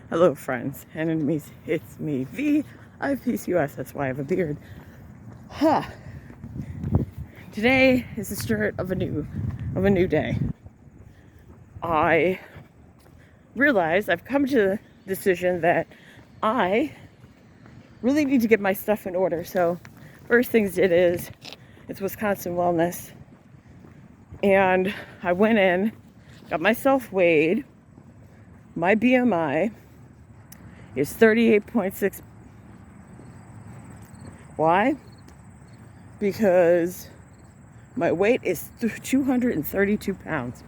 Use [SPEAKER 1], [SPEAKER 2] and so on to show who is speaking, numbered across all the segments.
[SPEAKER 1] Hello, friends and enemies. It's me, V. I have PCOS. That's why I have a beard. Huh. Today is the start of a new day. I realized I've come to the decision that I really need to get my stuff in order. So, first things it's Wisconsin Wellness, and I went in, got myself weighed. My BMI is 38.6. Why? Because my weight is 232 pounds.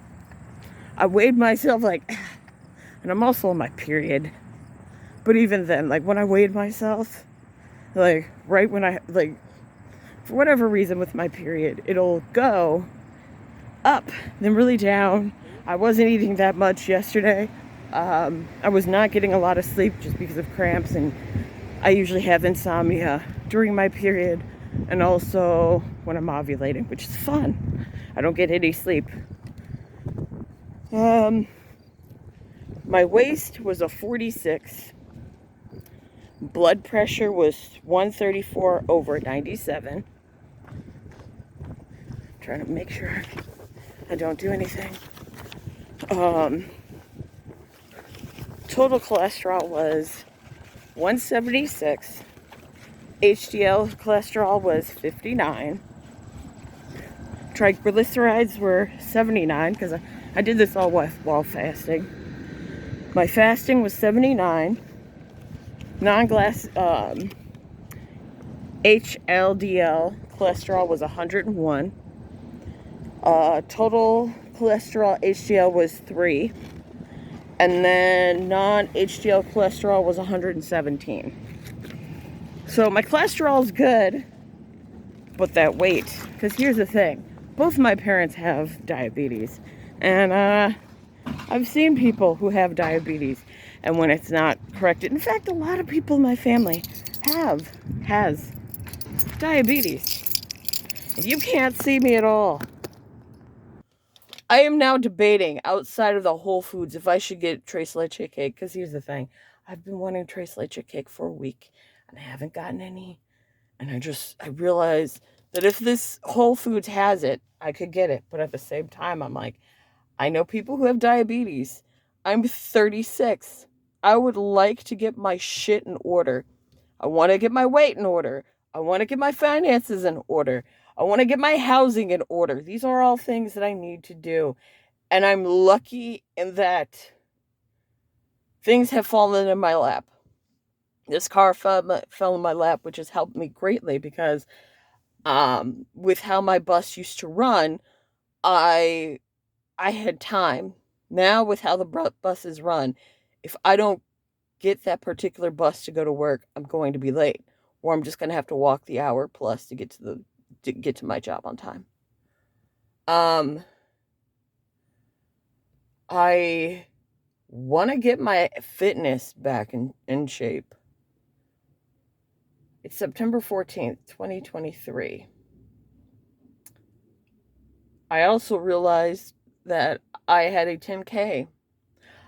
[SPEAKER 1] I weighed myself and I'm also on my period. But even then, when I weighed myself, right when for whatever reason with my period, it'll go up, then really down. I wasn't eating that much yesterday. I was not getting a lot of sleep just because of cramps, and I usually have insomnia during my period and also when I'm ovulating, which is fun. I don't get any sleep. My waist was a 46. Blood pressure was 134/97. Trying to make sure I don't do anything. Total cholesterol was 176. HDL cholesterol was 59. Triglycerides were 79 because I did this all while fasting. My fasting was 79. Non-glass HLDL cholesterol was 101. Total cholesterol HDL was 3. And then non-HDL cholesterol was 117. So my cholesterol is good, but that weight. Because here's the thing. Both my parents have diabetes. And I've seen people who have diabetes. And when it's not corrected. In fact, a lot of people in my family has diabetes. And you can't see me at all. I am now debating outside of the Whole Foods if I should get tres leche cake. Because here's the thing. I've been wanting tres leche cake for a week. And I haven't gotten any. And I realized that if this Whole Foods has it, I could get it. But at the same time, I'm like, I know people who have diabetes. I'm 36. I would like to get my shit in order. I want to get my weight in order. I want to get my finances in order. I want to get my housing in order. These are all things that I need to do. And I'm lucky in that things have fallen in my lap. This car fell in my lap, which has helped me greatly because with how my bus used to run, I had time. Now with how the buses run, if I don't get that particular bus to go to work, I'm going to be late, or I'm just going to have to walk the hour plus to get to my job on time. I want to get my fitness back in shape. It's September 14th, 2023. I also realized that I had a 10K.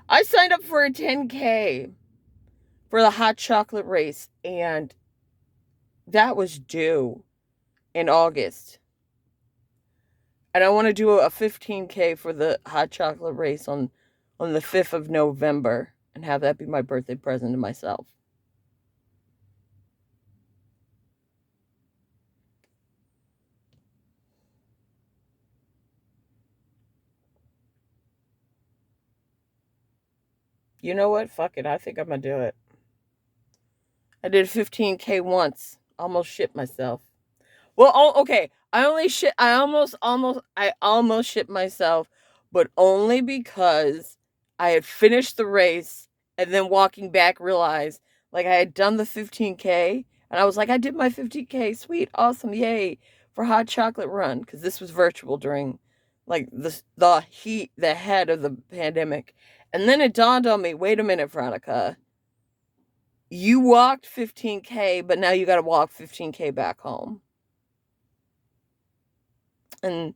[SPEAKER 1] I signed up for a 10K for the hot chocolate race, and that was due in August. And I want to do a 15K for the hot chocolate race on the 5th of November and have that be my birthday present to myself. You know what? Fuck it. I think I'm going to do it. I did 15K once. Almost shit myself. Well, okay. I almost shit myself, but only because I had finished the race and then walking back realized I had done the 15K and I was like, I did my 15K. Sweet. Awesome. Yay. For hot chocolate run. Because this was virtual during the heat, the head of the pandemic. And then it dawned on me, wait a minute, Veronica. You walked 15K, but now you got to walk 15K back home. And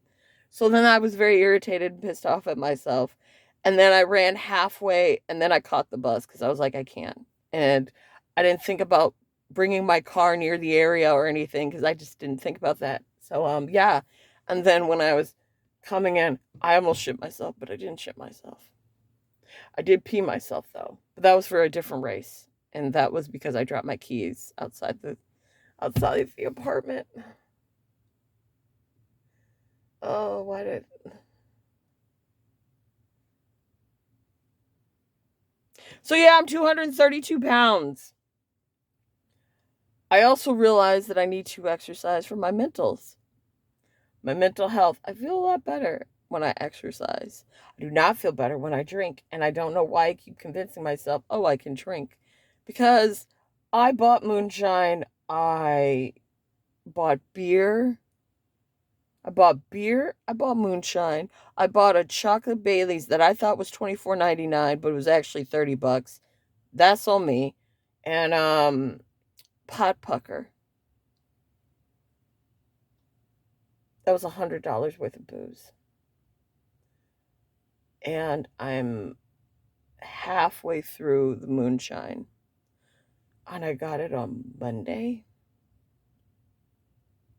[SPEAKER 1] so then I was very irritated and pissed off at myself. And then I ran halfway and then I caught the bus because I was like, I can't. And I didn't think about bringing my car near the area or anything because I just didn't think about that. So, yeah. And then when I was coming in, I almost shit myself, but I didn't shit myself. I did pee myself though, but that was for a different race. And that was because I dropped my keys outside of the apartment. Oh, why did So yeah, I'm 232 pounds. I also realized that I need to exercise for my mental health. I feel a lot better when I exercise. I do not feel better when I drink, and I don't know why I keep convincing myself, oh, I can drink. Because I bought moonshine, I bought beer, I bought moonshine, I bought a chocolate Bailey's that I thought was $24.99, but it was actually $30. That's on me. And pot pucker. That was $100 worth of booze. And I'm halfway through the moonshine. And I got it on Monday.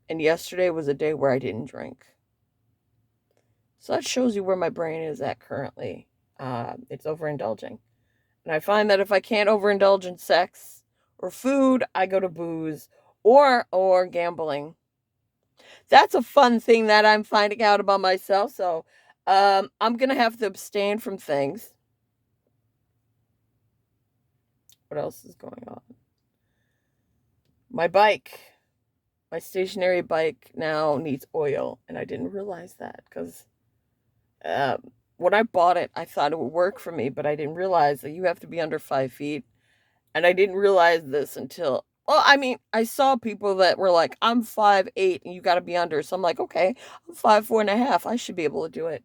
[SPEAKER 1] And yesterday was a day where I didn't drink. So that shows you where my brain is at currently. It's overindulging. And I find that if I can't overindulge in sex or food, I go to booze or gambling. That's a fun thing that I'm finding out about myself. So I'm gonna have to abstain from things. What else is going on? My bike, my stationary bike now needs oil, and I didn't realize that because when I bought it, I thought it would work for me, but I didn't realize that you have to be under 5 feet, and I didn't realize this until. Well, I mean, I saw people that were like, "I'm 5'8", and you got to be under." So I'm like, "Okay, I'm 5'4.5". I should be able to do it.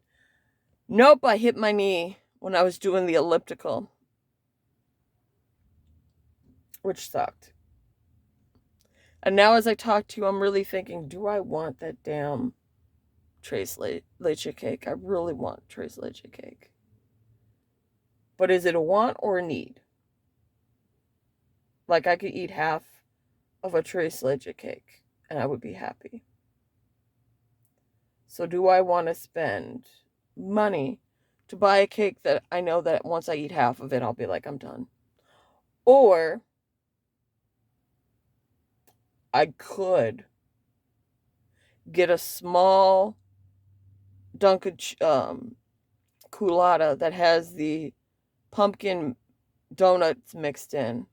[SPEAKER 1] Nope, I hit my knee when I was doing the elliptical, which sucked. And now, as I talk to you, I'm really thinking, do I want that damn leche cake? I really want tres leche cake. But is it a want or a need? Like, I could eat half of a tres leche cake and I would be happy. So, do I want to spend money to buy a cake that I know that once I eat half of it, I'll be like, I'm done? Or I could get a small Dunkin' Culotta that has the pumpkin donuts mixed in.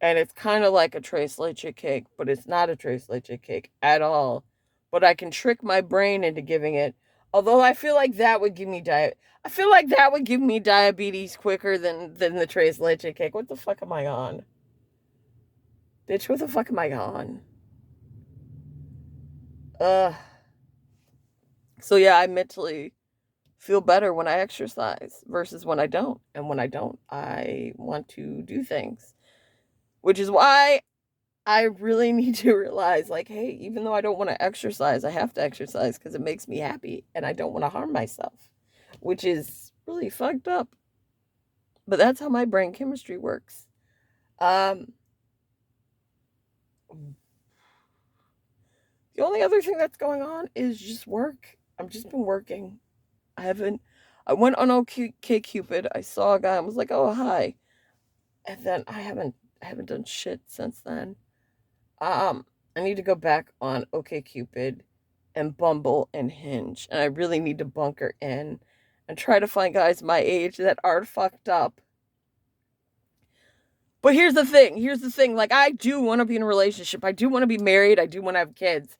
[SPEAKER 1] And it's kind of like a tres leche cake, but it's not a tres leche cake at all. But I can trick my brain into giving it. Although I feel like that would give me I feel like that would give me diabetes quicker than the tres leche cake. What the fuck am I on? Bitch, what the fuck am I on? Ugh. So yeah, I mentally feel better when I exercise versus when I don't. And when I don't, I want to do things. Which is why I really need to realize, like, hey, even though I don't want to exercise, I have to exercise because it makes me happy and I don't want to harm myself, which is really fucked up. But that's how my brain chemistry works. Um, the only other thing that's going on is just work. I've just been working. I haven't. I went on OK Cupid. I saw a guy and was like, "Oh, hi," and then I haven't done shit since then. Um, I need to go back on OK Cupid and Bumble and Hinge, and I really need to bunker in and try to find guys my age that are fucked up. But here's the thing. Here's the thing. Like, I do want to be in a relationship. I do want to be married. I do want to have kids.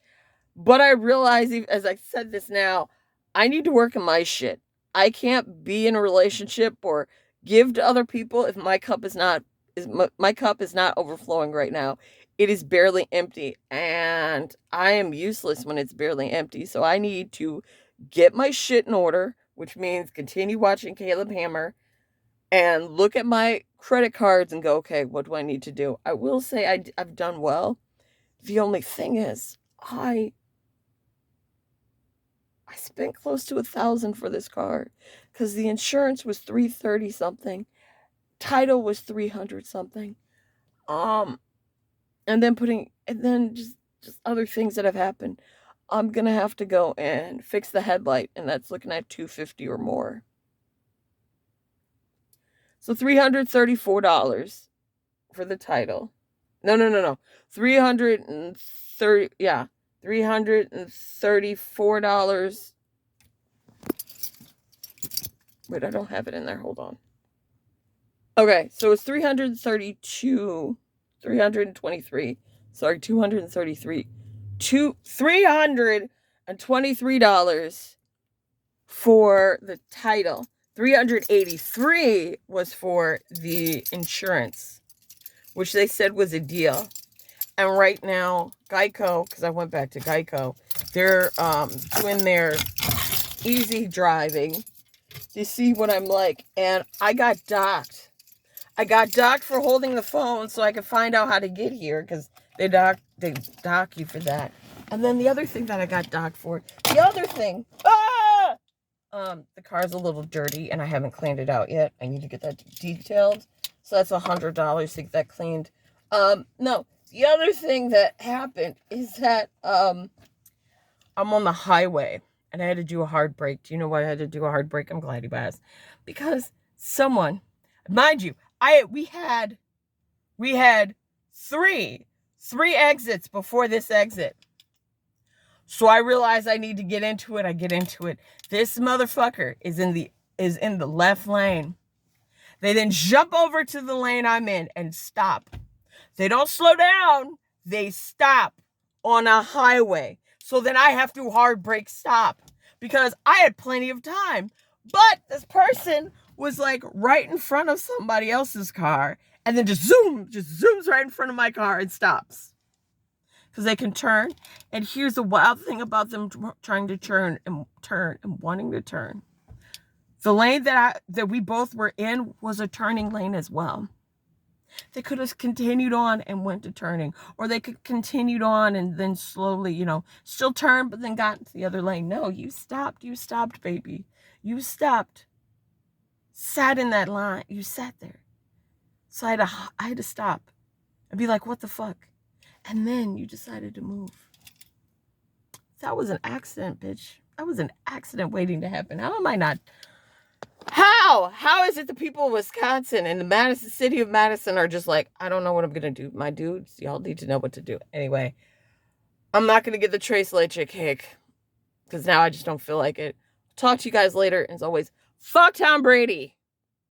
[SPEAKER 1] But I realize, as I said this now, I need to work on my shit. I can't be in a relationship or give to other people if my cup is not overflowing right now. It is barely empty, and I am useless when it's barely empty. So I need to get my shit in order, which means continue watching Caleb Hammer and look at my credit cards and go, okay, what do I need to do? I will say I've done well. The only thing is, I spent close to $1,000 for this car. because the insurance was $330 something, title was $300 something, and then just other things that have happened. I'm gonna have to go and fix the headlight, and that's looking at $250 or more. So $334 for the title. No. 330, yeah. $334. Wait, I don't have it in there. Hold on. Okay, so it's 332, 323. Sorry, 233. $323 for the title. $383 was for the insurance, which they said was a deal. And right now, Geico, because I went back to Geico, they're doing their easy driving. You see what I'm like? And I got docked. I got docked for holding the phone so I could find out how to get here, because they dock you for that. And then the other thing that I got docked for, the car's a little dirty and I haven't cleaned it out yet. I need to get that detailed. So that's $100 to get that cleaned. No, the other thing that happened is that I'm on the highway and I had to do a hard brake. Do you know why I had to do a hard brake? I'm glad you asked. Because someone, mind you, we had three exits before this exit. So I realized I need to get into it. I get into it. This motherfucker is in the left lane. They then jump over to the lane I'm in and stop. They don't slow down. They stop on a highway. So then I have to hard brake stop because I had plenty of time. But this person was like right in front of somebody else's car and then just zooms right in front of my car and stops. Because they can turn. And here's the wild thing about them trying to turn and wanting to turn. The lane that we both were in was a turning lane as well. They could have continued on and went to turning. Or they could continued on and then slowly, still turn, but then got into the other lane. No, you stopped. You stopped, baby. You stopped. Sat in that line. You sat there. So I had to stop and be like, what the fuck? And then you decided to move. That was an accident, bitch. That was an accident waiting to happen. How am I not? How is it the people of Wisconsin and the city of Madison are just like, I don't know what I'm going to do. My dudes, y'all need to know what to do. Anyway, I'm not going to get the Trace Leche cake because now I just don't feel like it. Talk to you guys later. As always, fuck Tom Brady.